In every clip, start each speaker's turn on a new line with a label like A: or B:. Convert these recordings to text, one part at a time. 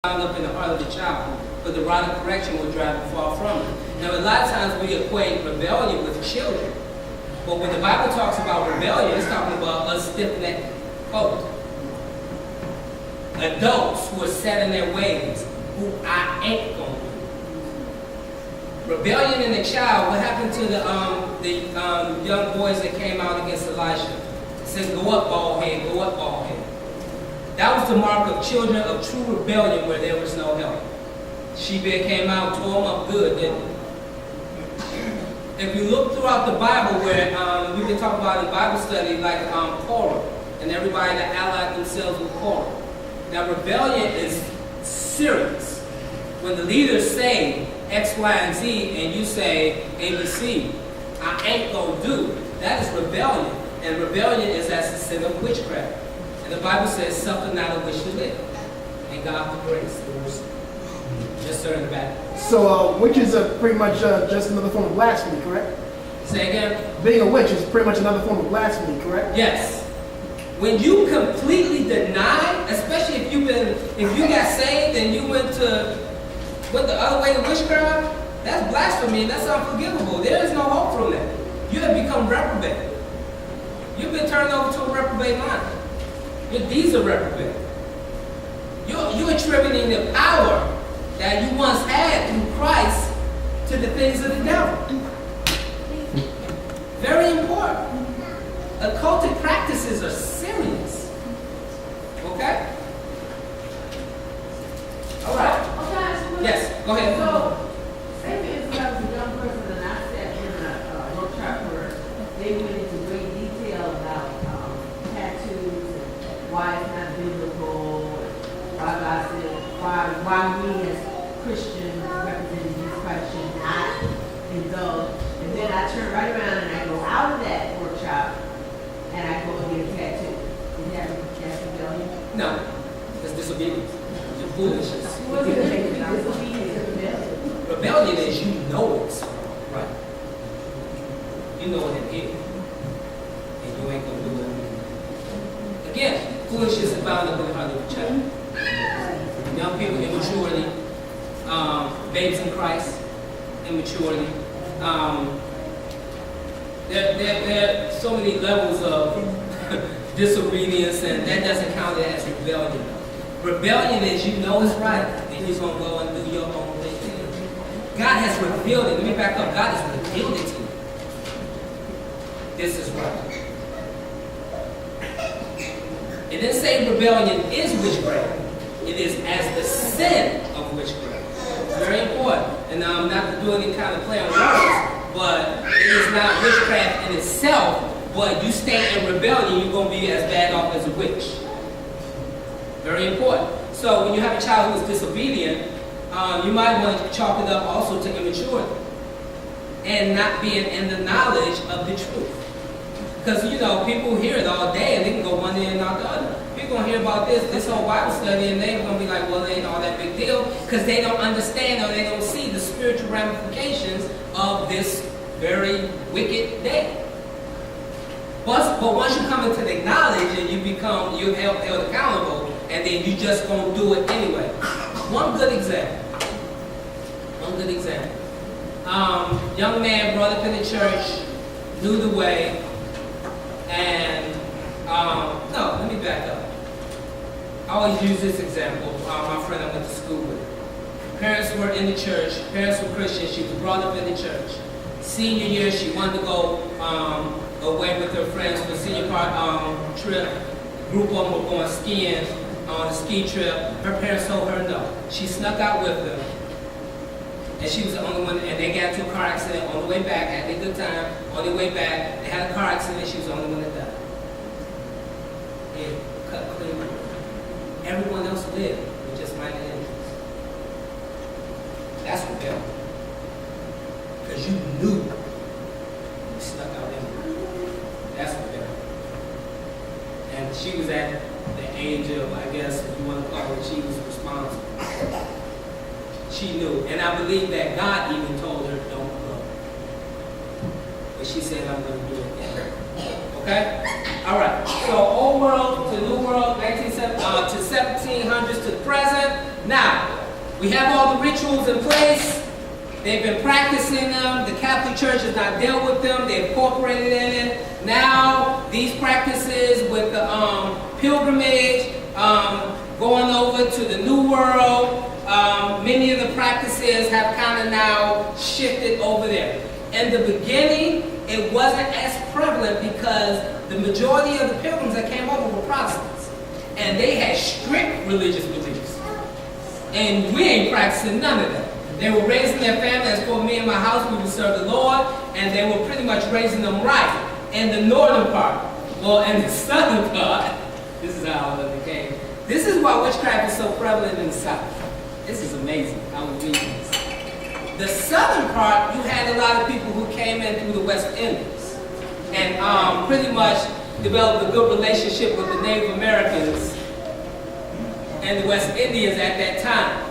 A: bound up in the heart of the child, but the rod of correction will drive him far from it. Now, a lot of times we equate rebellion with children, but when the Bible talks about rebellion, it's talking about a stiff-necked coat. Adults who are set in their ways, who I ain't going to do. Rebellion in the child, what happened to the young boys that came out against Elisha? It says, go up, bald head, go up, bald head. That was the mark of children of true rebellion where there was no help. She-bear came out, tore them up good, didn't it? If you look throughout the Bible where we can talk about in Bible study like Korah and everybody that allied themselves with Korah. Now rebellion is serious. When the leaders say X, Y, and Z and you say ABC, I ain't gonna do, that is rebellion. And rebellion is as the sin of witchcraft. And the Bible says, suffer not of which to live. And God the grace. Yes, sir, in the back.
B: So, witch is pretty much just another form of blasphemy, correct?
A: Say again?
B: Being a witch is pretty much another form of blasphemy, correct?
A: Yes. When you completely deny, especially if you got saved and you went the other way to witchcraft, that's blasphemy and that's unforgivable. There is no hope from that. You have become reprobate. You've been turned over to a reprobate mind. Your deeds are reprobate. You're attributing the power that you once had through Christ to the things of the devil. Very important. Occultic practices are serious. Okay? All right.
C: Okay.
A: Yes, go ahead.
C: So, say for instance, I was a young person and I sat in a workshop where they went into great detail about tattoos and why it's not biblical, why God said, why we as Christians representing Jesus Christ should not indulge. And then I turn right around and I go out of that workshop and I go and get a tattoo. Is that rebellion?
A: No, that's disobedience. It's foolishness.
C: What is it? Disobedience or rebellion?
A: Rebellion is you know it's right. You know it is. And you ain't going to do it. Again, foolishness is bound up in the heart of the child. Young people, immaturity. Babes in Christ, immaturity. There are so many levels of disobedience, and that doesn't count as rebellion. Rebellion is you know it's right, and you're going to go and do your own thing. God has revealed it. Let me back up. God has revealed it to you. This is right. It didn't say rebellion is witchcraft. It is as the sin of witchcraft. Very important. And I'm not to do any kind of play on words, but it is not witchcraft in itself, but you stay in rebellion, you're going to be as bad off as a witch. Very important. So when you have a child who is disobedient, you might want to chalk it up also to immaturity and not being in the knowledge of the truth. Because, people hear it all day and they can go one ear and out the other. People going to hear about this whole Bible study and they're going to be like, well, it ain't all that big deal because they don't understand or they don't see the spiritual ramifications of this very wicked day. But once you come into the knowledge and you're held accountable and then you just going to do it anyway. One good example. Young man brought up in the church, knew the way, and no, let me back up. I always use this example. My friend I went to school with. Parents were in the church. Parents were Christians. She was brought up in the church. Senior year, she wanted to go away with her friends for senior trip. A group of them were going skiing on a ski trip. Her parents told her no. She snuck out with them. And she was the only one, and they got into a car accident on the way back, had a good time. On the way back, they had a car accident, she was the only one that died. It cut clean. Everyone else lived with just minor injuries. That's rebellion. Because you knew you snuck out anyway. That's rebellion. And she was at the age of, I guess, if you want to call it, she was responsible. She knew. And I believe that God even told her, don't go. But she said, I'm going to do it anyway. Okay? All right. So, old world to new world, 1970 to 1700s to the present. Now, we have all the rituals in place. They've been practicing them. The Catholic Church has not dealt with them. They've incorporated in it. Now, these practices with the pilgrimage, going over to the New World, many of the practices have kind of now shifted over there. In the beginning, it wasn't as prevalent because the majority of the pilgrims that came over were Protestants. And they had strict religious beliefs. And we ain't practicing none of that. They were raising their family, as for me and my house, we would serve the Lord, and they were pretty much raising them right. In the northern part, well, in the southern part, this is how it became. This is why witchcraft is so prevalent in the South. This is amazing. I was reading this. The southern part, you had a lot of people who came in through the West Indies and pretty much developed a good relationship with the Native Americans and the West Indians at that time.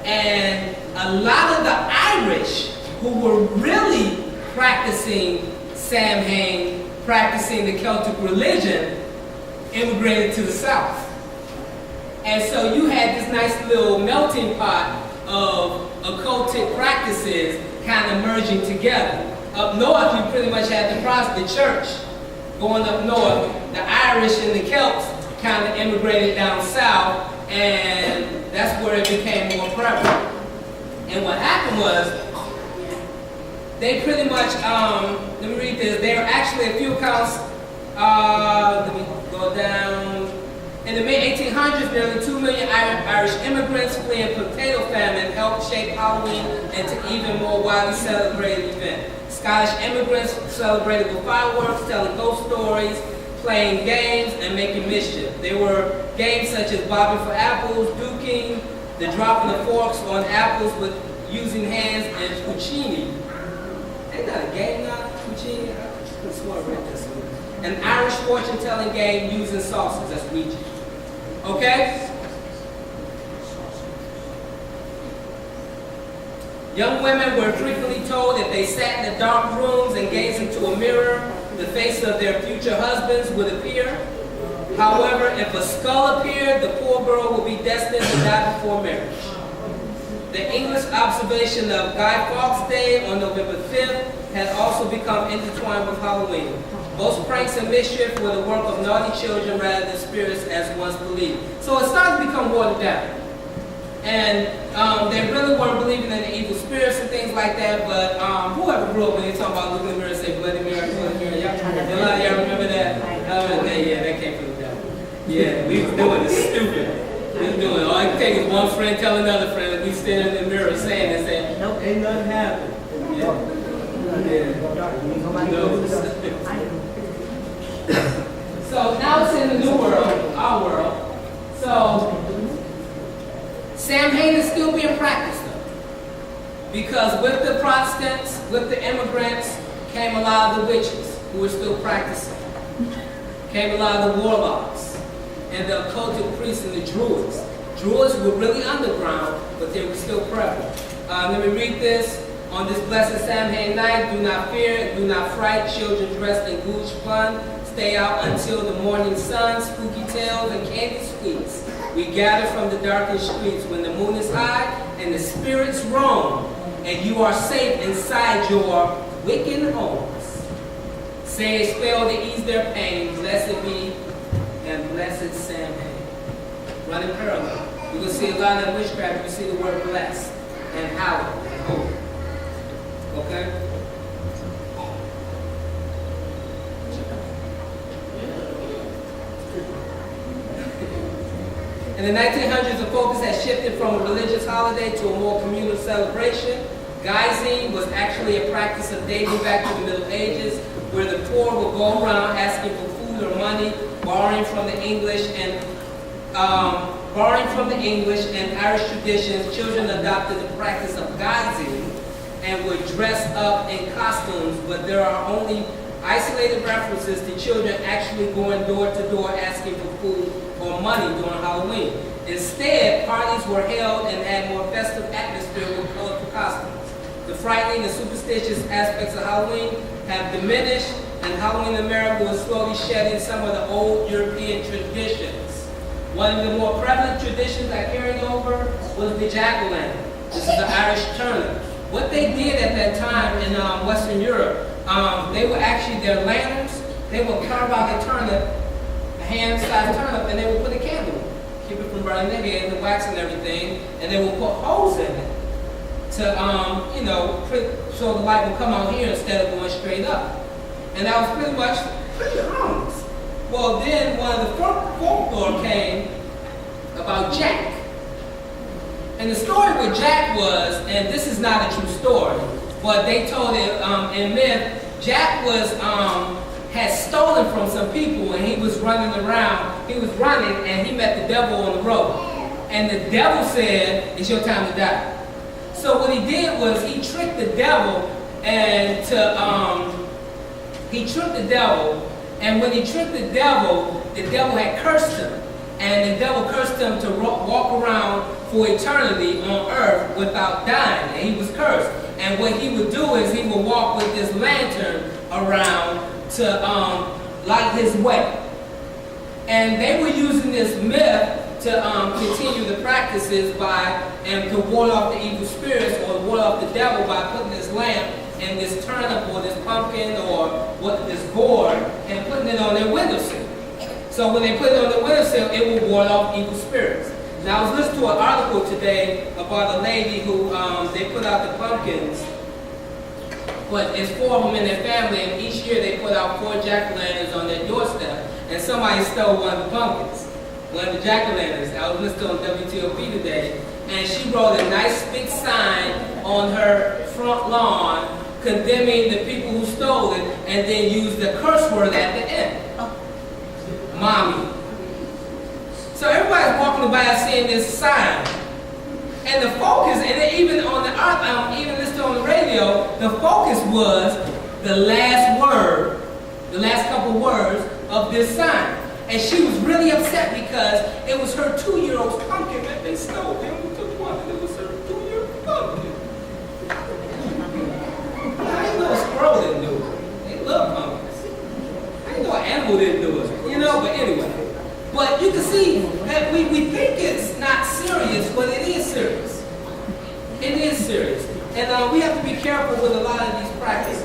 A: And a lot of the Irish who were really practicing Samhain, practicing the Celtic religion, immigrated to the South. And so you had this nice little melting pot of occultic practices kind of merging together. Up north, you pretty much had the Protestant church. Going up north, the Irish and the Celts kind of immigrated down south, and that's where it became more prevalent. And what happened was, they pretty much, let me read this, there are actually a few accounts, let me go down. In the mid-1800s, nearly 2 million Irish immigrants fleeing potato famine helped shape Halloween into an even more widely celebrated event. Scottish immigrants celebrated with fireworks, telling ghost stories, playing games, and making mischief. There were games such as bobbing for apples, duking, the dropping of forks on apples with using hands, and puccini. Ain't that a game now, puccini? I could swear I read this one. An Irish fortune-telling game using sauces, that's Ouija. Okay? Young women were frequently told that they sat in the dark rooms and gazed into a mirror, the face of their future husbands would appear. However, if a skull appeared, the poor girl would be destined to die before marriage. The English observation of Guy Fawkes Day on November 5th has also become intertwined with Halloween. Most pranks and mischief were the work of naughty children rather than spirits as once believed. So it started to become watered down. And they really weren't believing in the evil spirits and things like that, but whoever grew up when they talk about looking in the mirror and say, Bloody Mary, Bloody Mary, a lot of y'all remember that? Yeah, that came from the devil. Yeah, we was doing it stupid. We was doing it. All I can take is one friend tell another friend, like we standing in the mirror saying and saying, nope, ain't nothing happened. Yeah. So now it's in the new world, our world. So Samhain is still being practiced though. Because with the Protestants, with the immigrants, came a lot of the witches who were still practicing. Came a lot of the warlocks and the occultic priests and the druids. Druids were really underground, but they were still prevalent. Let me read this. On this blessed Samhain night, do not fear and do not fright, children dressed in ghoulish fun. Stay out until the morning sun, spooky tales and candy sweets. We gather from the darkest streets when the moon is high and the spirits roam, and you are safe inside your wicked homes. Say a spell to ease their pain, blessed be and blessed Samhain. Running parallel. You will see a lot of witchcraft, you see the word blessed and hallowed and holy. Okay? In the 1900s, the focus had shifted from a religious holiday to a more communal celebration. Guising was actually a practice of dating back to the Middle Ages, where the poor would go around asking for food or money, borrowing from the English and Irish traditions. Children adopted the practice of guising and would dress up in costumes, but there are only isolated references to children actually going door to door asking for food or money during Halloween. Instead, parties were held and had more festive atmosphere with colorful costumes. The frightening and superstitious aspects of Halloween have diminished, and Halloween in America was slowly shedding some of the old European traditions. One of the more prevalent traditions that carried over was the jack-o'-lantern. This is the Irish turnip. What they did at that time in Western Europe, they were actually, their lanterns, they would carve out the turnip, a hand-sized turnip, and they would put a candle, keep it from burning their head, the wax and everything, and they would put holes in it to, you know, so the light would come out here instead of going straight up. And that was pretty harmless. Well, then one of the folklore came about Jack. And the story with Jack was, and this is not a true story, but they told it in myth, Jack was had stolen from some people when he was running around. He was running and he met the devil on the road. And the devil said, "It's your time to die." So what he did was he tricked the devil and and when he tricked the devil had cursed him. And the devil cursed him to walk around for eternity on earth without dying. And he was cursed. And what he would do is he would walk with this lantern around to light his way. And they were using this myth to continue the practices and to ward off the evil spirits or ward off the devil by putting this lamp and this turnip or this pumpkin or this gourd and putting it on their windowsill. So when they put it on the windowsill, it will ward off evil spirits. Now I was listening to an article today about a lady who they put out the pumpkins, but it's 4 of them in their family, and each year they put out 4 jack-o'-lanterns on their doorstep, and somebody stole one of the pumpkins, one of the jack-o'-lanterns. I was listening on WTOP today, and she wrote a nice big sign on her front lawn condemning the people who stole it, and then used the curse word at the end. Mommy. So everybody's walking by seeing this sign. And the focus, and even on the even listening on the radio, the focus was the last word, the last couple words of this sign. And she was really upset because it was her 2-year-old's pumpkin that they stole. They only took one, and it was her 2-year-old pumpkin. I didn't know a squirrel didn't do it. They love pumpkins. I didn't know an animal didn't do it. You know, but anyway. But you can see that we think it's not serious, but it is serious. It is serious. And we have to be careful with a lot of these practices.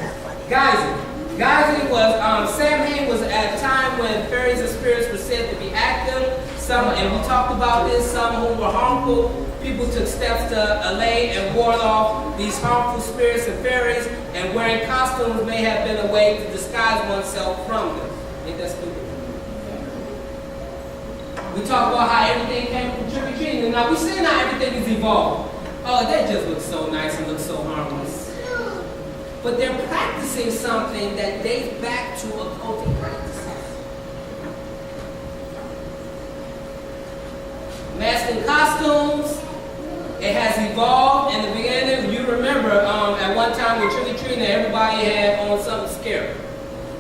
A: Geising was, Sam Hain was at a time when fairies and spirits were said to be active. Some, and we talked about this, some who were harmful. People took steps to allay and ward off these harmful spirits and fairies, and wearing costumes may have been a way to disguise oneself from them. Ain't that stupid? We talk about how everything came from trick-or-treating, and now we see how everything is evolved. Oh, that just looks so nice and looks so harmless. But they're practicing something that dates back to occultic practices. Masking costumes, it has evolved. In the beginning, you remember at one time with trick-or-treating, everybody had on something scary.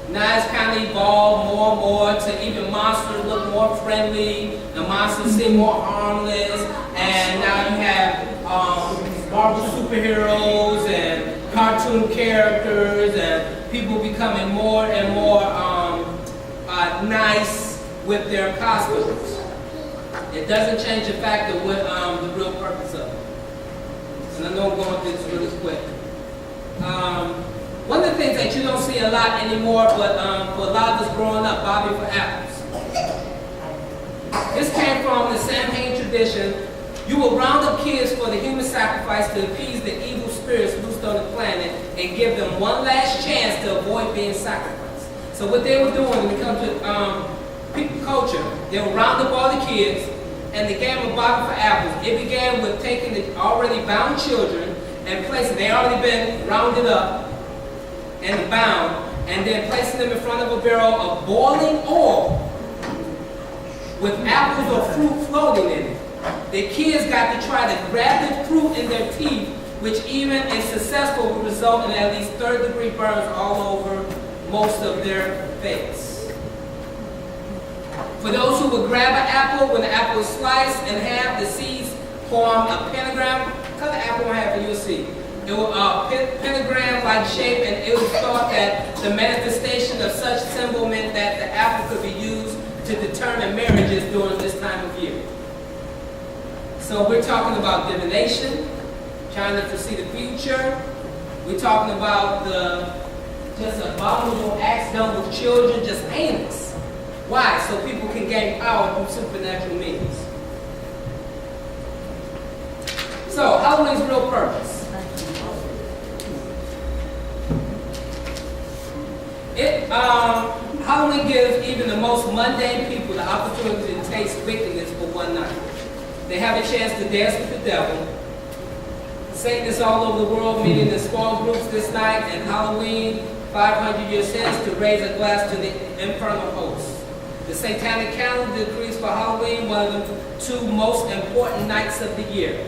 A: Now it's kind of evolved more and more to even monsters look more friendly, the monsters seem more harmless, and now you have Marvel superheroes and cartoon characters and people becoming more and more nice with their costumes. It doesn't change the fact of what the real purpose of it. And I know I'm going through this really quick. One of the things that you don't see a lot anymore, but for a lot of us growing up, bobbing for apples. This came from the Samhain tradition. You will round up kids for the human sacrifice to appease the evil spirits loosed on the planet and give them one last chance to avoid being sacrificed. So what they were doing when it comes to people culture, they would round up all the kids, and the game of bobbing for apples. It began with taking the already bound children and placing, they already been rounded up and bound, and then placing them in front of a barrel of boiling oil with apples or fruit floating in it. The kids got to try to grab the fruit in their teeth, which even if successful would result in at least third-degree burns all over most of their face. For those who would grab an apple, when the apple is sliced in half, the seeds form a pentagram. Cut the apple in half and you'll see. It will pentagram-like shape, and it was thought that the manifestation of such symbol meant that the apple could be used to determine marriages during this time of year. So we're talking about divination, trying to foresee the future. We're talking about the just abominable acts done with children, just heinous. Why? So people can gain power through supernatural means. So, Halloween's real purpose. Halloween gives even the most mundane people the opportunity to taste wickedness for one night. They have a chance to dance with the devil. Satanists all over the world meeting in small groups this night, and Halloween, 500 years hence, to raise a glass to the infernal host. The satanic calendar decrees for Halloween one of the two most important nights of the year.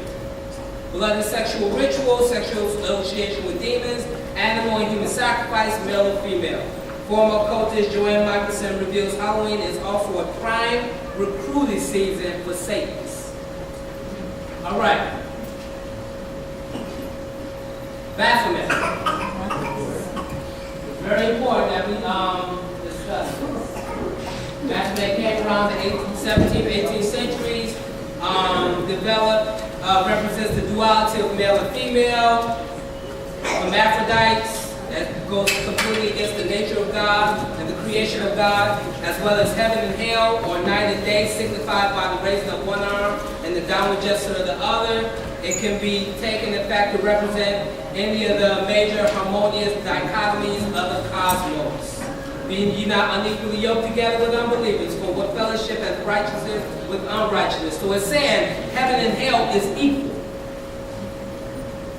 A: Bloody sexual rituals, sexual association with demons, animal and human sacrifice, male or female. Former occultist Joanne Michelson reveals Halloween is also a prime recruiting season for Satanists. All right. Baphomet. Very important that we discuss this. Baphomet came around the 17th, 18th centuries, developed, represents the duality of male and female, hermaphrodites, that goes completely against the nature of God and the creation of God, as well as heaven and hell, or night and day, signified by the raising of one arm and the downward gesture of the other. It can be taken, in fact, to represent any of the major harmonious dichotomies of the cosmos. Being ye not unequally yoked together with unbelievers, for what fellowship has righteousness with unrighteousness. So it's saying heaven and hell is equal.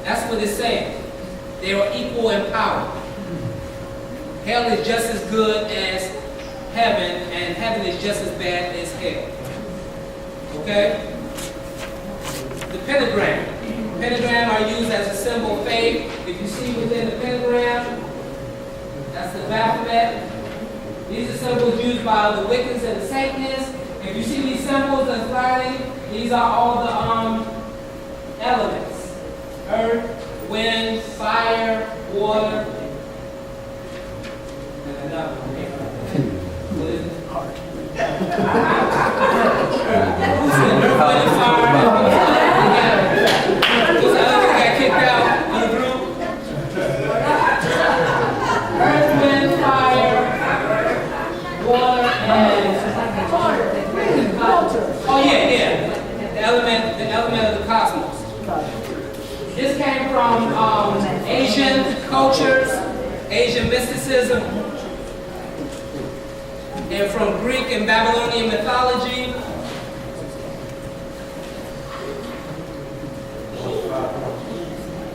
A: That's what it's saying. They are equal in power. Hell is just as good as heaven, and heaven is just as bad as hell. Okay? The pentagram. Pentagram are used as a symbol of faith. If you see within the pentagram, that's the Baphomet. These are symbols used by the Wiccans and the Satanists. If you see these symbols that's writing, these are all the elements. Earth, wind, fire, water, and another one. What is it? Who said earth, wind, and fire? Because I got kicked out of the group. Earth, wind, fire, water, and oh yeah. The element of the cosmos. This came from Asian cultures, Asian mysticism, and from Greek and Babylonian mythology.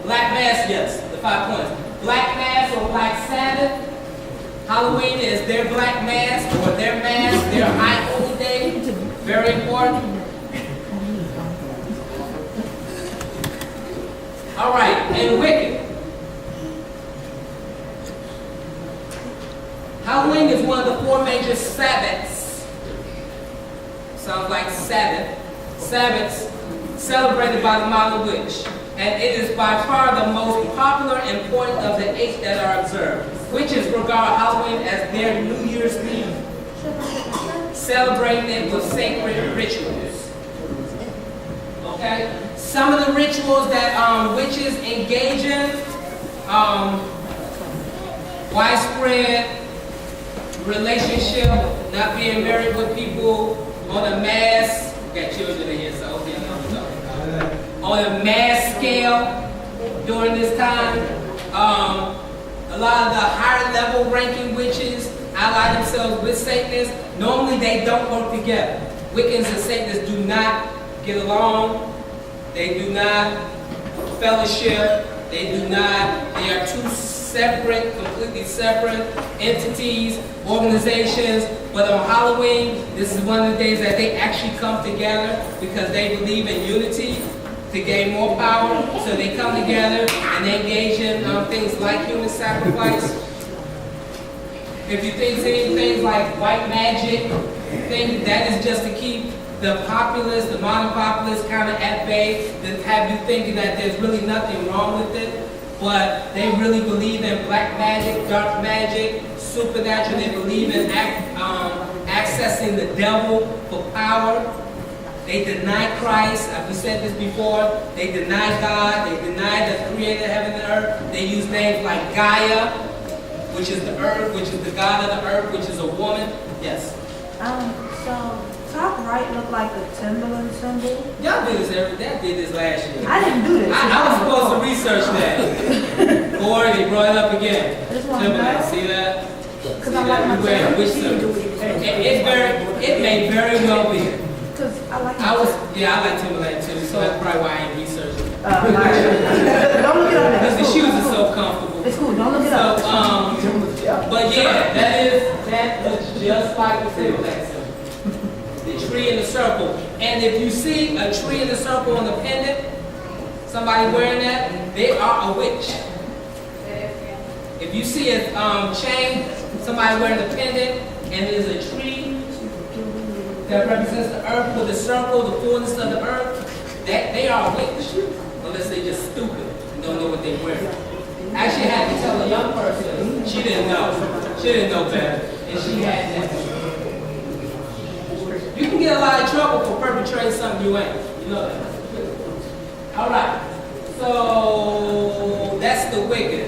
A: Black Mass, yes, the 5 points. Black Mass or Black Sabbath. Halloween is their Black Mass or their Mass, their high holy day. Very important. All right, and Wicked. Halloween is one of the 4 major Sabbaths. Sounds like Sabbath. Sabbaths celebrated by the modern witch. And it is by far the most popular and important of the 8 that are observed. Witches regard Halloween as their New Year's Eve, celebrating it with sacred rituals. Okay? Some of the rituals that witches engage in, widespread relationship, not being married with people on a mass. We got children in here, so okay, I know what I'm talking about. On a mass scale during this time. A lot of the higher level ranking witches ally themselves with Satanists. Normally they don't work together. Wiccans and Satanists do not get along. They do not fellowship. They are two separate, completely separate entities, organizations. But on Halloween, this is one of the days that they actually come together because they believe in unity to gain more power. So they come together and they engage in things like human sacrifice. If you think things like white magic, that is just to keep the populace, the modern populace kind of at bay, to have you thinking that there's really nothing wrong with it. But they really believe in black magic, dark magic, supernatural. They believe in accessing the devil for power. They deny Christ. We said this before. They deny God. They deny the creator of heaven and earth. They use names like Gaia, which is the earth, which is the god of the earth, which is a woman. Yes.
D: So top right looked like a Timberland symbol.
A: Y'all did this that did this last year.
D: I didn't do this.
A: I was supposed to research that. Or they brought it up again.
D: I just want to
A: Timberland,
D: know.
A: see that?
D: Because I like my
A: Which symbol? It may very well be.
D: Because I like
A: I like Timberland too, so that's probably why I ain't researching.
D: Don't look it up.
A: Because the shoes are so comfortable.
D: It's cool. Don't look it up.
A: But yeah, that looks just like the Timberland symbol. The tree in the circle. And if you see a tree in the circle on the pendant, somebody wearing that, they are a witch. If you see a chain, somebody wearing a pendant, and there's a tree that represents the earth with a circle, the fullness of the earth, that they are a witch. Unless they're just stupid and don't know what they're wearing. Actually, I had to tell a young person, she didn't know. She didn't know better. And she had that. You can get a lot of trouble for perpetrating something you ain't. You know that. All right. So that's the wicked.